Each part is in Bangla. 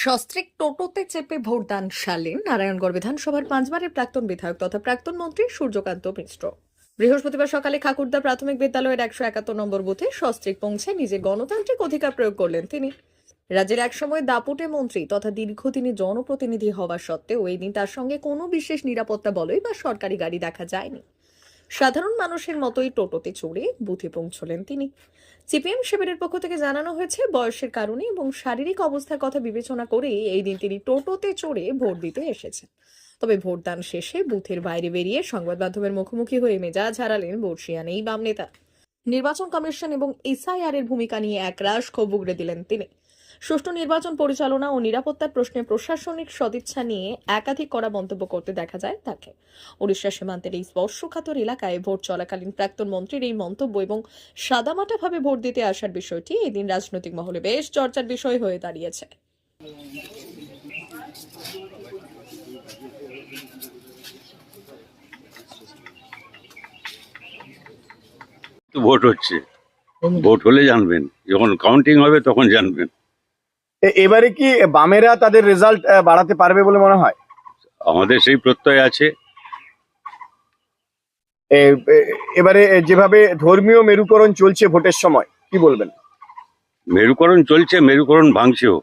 সস্ত্রীক টোটোতে চেপে ভোটদান সারলেন নারায়ণগড় বিধানসভার পাঁচবারের প্রাক্তন বিধায়ক তথা প্রাক্তন মন্ত্রী সূর্যকান্ত মিশ্র। বৃহস্পতিবার সকালে খাকুরদা প্রাথমিক বিদ্যালয়ের 171 নম্বর বুথে সস্ত্রীক পৌঁছে নিজের গণতান্ত্রিক অধিকার প্রয়োগ করলেন তিনি। রাজ্যের একসময় দাপুটে মন্ত্রী তথা দীর্ঘদিনই জনপ্রতিনিধি হওয়া সত্ত্বেও এই দিন তার সঙ্গে কোনো বিশেষ নিরাপত্তা বলয় বা সরকারি গাড়ি দেখা যায়নি। সাধারণ মানুষের মতোই টোটোতে চড়ে বুথে পৌঁছলেন তিনি। সিপিএম শিবিরের পক্ষ থেকে জানানো হয়েছে, বয়সের কারণে এবং শারীরিক অবস্থার কথা বিবেচনা করে এই দিন তিনি টোটোতে চড়ে ভোট দিতে এসেছেন। তবে ভোটদান শেষে বুথের বাইরে বেরিয়ে সংবাদ মাধ্যমের মুখোমুখি হয়ে মেজাজ হারালেন বর্ষিয়ান এই বাম নেতা। নির্বাচন কমিশন এবং এসআইআর এর ভূমিকা নিয়ে একরাশ ক্ষোভ উগড়ে দিলেন তিনি। সুষ্ঠু নির্বাচন পরিচালনা ও নিরাপত্তার প্রশ্নে প্রশাসনিক সদিচ্ছা নিয়ে একাধিক কড়া মন্তব্য করতে দেখা যায় তাকে। ওড়িশা সীমান্তের এই স্পর্শকাতর এলাকায় ভোট চলাকালীন প্রাক্তন মন্ত্রীর এই মন্তব্য এবং সাদামাটাভাবে ভোট দিতে আসার বিষয়টি এদিন রাজনৈতিক মহলে বেশ চর্চার বিষয় হয়ে দাঁড়িয়েছে। ভোট হচ্ছে, ভোট হলে জানবেন, যখন কাউন্টিং হবে তখন জানবেন। এবারে কি বামেরা তাদের রেজাল্ট বাড়াতে পারবে বলে মনে হয়? আমাদের সেই প্রত্যয় আছে। এবারে যেভাবে ধর্মীয় মেরুকরণ চলছে ভোটের সময়, কি বলবেন? মেরুকরণ চলছে, মেরুকরণ ভাঙছেও।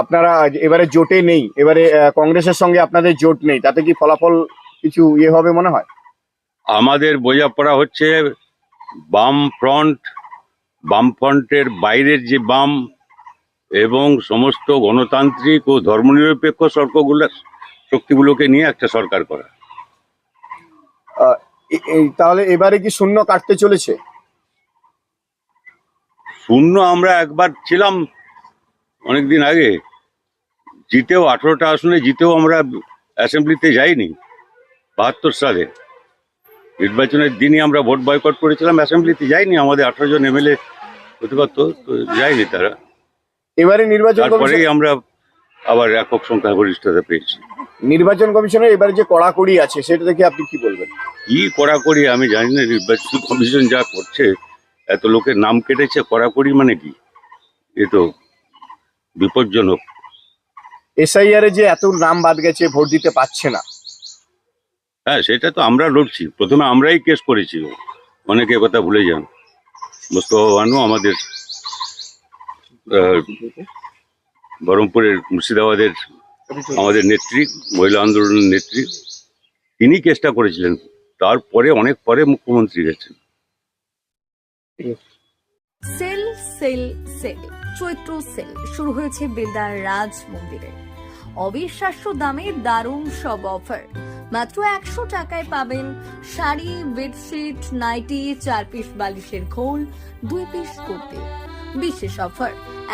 আপনারা এবারে জোটে নেই, এবারে কংগ্রেসের সঙ্গে আপনাদের জোট নেই, তাতে কি ফলাফল কিছু হবে মনে হয়? আমাদের বোঝাপড়া হচ্ছে বামফ্রন্টের বাইরের যে বাম এবং সমস্ত গণতান্ত্রিক ও ধর্মনিরপেক্ষ শক্তিগুলোকে নিয়ে একটা সরকার করা। তাহলে এবারে কি শূন্য কাটতে চলেছে? শূন্য আমরা একবার ছিলাম অনেকদিন আগে, জিতেও 18টা আসনে জিতেও আমরা অ্যাসেম্বলিতে যাইনি। 72 সালে নির্বাচনের দিনই আমরা ভোট বয়কট করেছিলাম, অ্যাসেম্বলিতে যাইনি। আমাদের 18 জন এমএলএ হতে পারতো, তো যায়নি তারা। এবারে নির্বাচন তারপরেই আমরা আবার একক সংখ্যাগরিষ্ঠতা পেয়েছি। নির্বাচন কমিশনের এবারে যে কড়াকড়ি আছে সেটা দেখে আপনি কি বলবেন? কি কড়াকড়ি আমি জানি না। নির্বাচন কমিশন যা করছে, এত লোকের নাম কেটেছে, কড়াকড়ি মানে কি? এ তো বিপজ্জনক। এসআইআর এ যে এত নাম বাদ গেছে, ভোট দিতে পারছে না, হ্যাঁ সেটা তো আমরা লড়ছি। প্রথমে আমরাই কেস করেছি, অনেকে কথা ভুলে যান। মোস্তফা বানু আমাদের বহরমপুরের মুর্শিদাবাদের আমাদের নেত্রী, মহিলা আন্দোলনের নেত্রী, তিনি কেসটা করেছিলেন। তারপরে অনেক পরে মুখ্যমন্ত্রী গেছেন। সেল সেল সেল চৈত্র সেল শুরু হয়েছে বেলদার রাজ মন্দিরে। অবিশ্বাস্য দামে দারুণ সব অফার। মাত্র 100 টাকায় পাবেন শাড়ি, বেডশিট, নাইটি, 4 পিস বালিশের খোল, 2 পিস কুর্তি। বিশেষ অফার,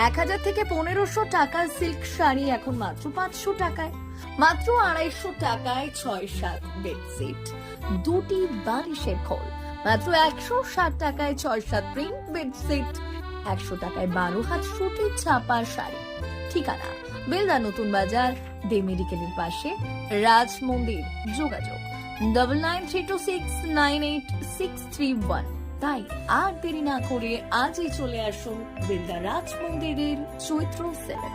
1000 থেকে 1500 টাকার সিল্ক শাড়ি এখন মাত্র 500 টাকায়। মাত্র 250 টাকায় 6-7 বেডশিট, 2টি বালিশের খোল। মাত্র 160 টাকায় 6-7 প্রিন্ট বেডশিট, 100 টাকায় 12 হাত সুতি ছাপা শাড়ি। ঠিকানা বেলদা নতুন বাজার, দে মেডিকেলের পাশে, রাজ মন্দির। যোগাযোগ 9932698631। তাই আর দেরি না করে আজই চলে আসুন বেলদা রাজ মন্দিরের চৈত্র সেলে।